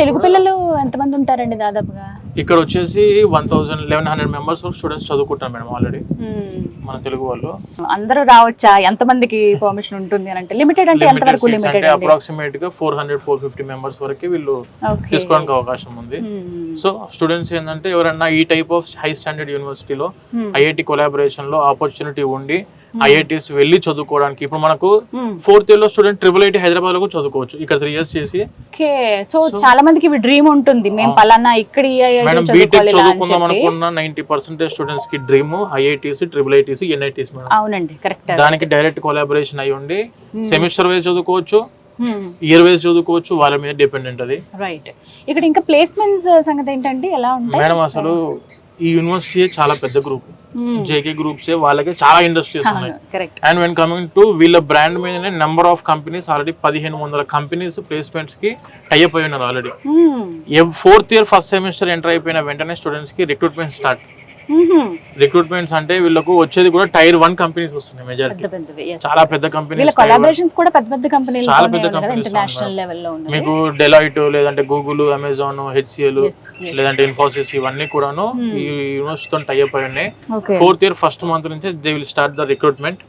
తెలుగు పిల్లలు ఎంతమంది ఉంటారండి దాదాపుగా? ఇక్కడ వచ్చేసి 1100 మెంబర్స్ స్టూడెంట్స్ చదువుకుంటారు మేడం ఆల్రెడీ మన తెలుగు వాళ్ళు. అందరూ రావచ్చా? ఎంత మందికి పర్మిషన్ ఉంటుంది అని అంటే లిమిటెడ్ అంటే ఎంత వరకు లిమిటెడ్? అప్రాక్సిమేట్ గా 400-450 మెంబర్స్ వరకు వీళ్ళు తీసుకోవడానికి అవకాశం ఉంది. సో స్టూడెంట్స్ ఏంటంటే ఎవరన్నా ఈ టైప్ ఆఫ్ హై స్టాండర్డ్ యూనివర్సిటీలో ఐఐటి కొలాబరేషన్ లో ఆపర్చునిటీ ఉండి ఐఐటీస్ వెళ్ళి చదువుకోవడానికి, ఇప్పుడు మనకు 4th ఇయర్ లో స్టూడెంట్ IIIT హైదరాబాద్ లో కూడా చదువుకోవచ్చు ఇక్కడ 3 years చేసి. సో చాలా మందికి ఇవి డ్రీమ్ ఉంటుంది, మేము పలానా ఇక్కడ మేడం బీటెక్ చదువుకుందాం అనుకున్న 90% స్టూడెంట్స్ కి dream IITs, IIITs, NITs madam. అవునండి, కరెక్ట్. దానికి డైరెక్ట్ కొలాబరేషన్ అయి ఉండి సెమిస్టర్ వైజ్ చదువుకోవచ్చు, ఇయర్ వైజ్ చదువుకోవచ్చు, వాళ్ళ మీద డిపెండెంట్ అది. రైట్. ఇక్కడ ఇంకా ప్లేస్మెంట్స్ సంగతి ఏంటంటే ఎలా ఉంటాయి మేడం? అసలు ఈ యూనివర్సిటీ చాలా పెద్ద గ్రూప్, జేకే గ్రూప్స్ వాళ్ళకి చాలా ఇండస్ట్రీస్ ఉన్నాయి. అండ్ వెన్ కమింగ్ టు వీళ్ళ బ్రాండ్ మీదనే number of companies already 1500 companies placements కి టైఅప్ అయి ఉన్నారు already. 4th year first semester enter అయిపోయిన వెంటనే స్టూడెంట్స్ కి రిక్రూట్మెంట్ స్టార్ట్. రిక్రూట్మెంట్స్ అంటే వీళ్ళకు వచ్చేది కూడా Tier 1 కంపెనీస్ వస్తున్నాయి మెజారిటీ, చాలా పెద్ద కంపెనీస్, కొలాబరేషన్స్ కూడా పెద్ద పెద్ద కంపెనీలు, చాలా పెద్ద కంపెనీస్ ఇంటర్నేషనల్ లెవెల్ లో ఉన్నాయి. మీకు డెలాయిట్ లేదంటే గూగుల్, అమెజాన్, HCL లేదంటే ఇన్ఫోసిస్ ఇవన్నీ కూడాను ఈ యూనివర్సిటీతో టైఅప్ అయి ఉన్నాయి. 4th ఇయర్ ఫస్ట్ మంత్ నుంచి they will start the recruitment.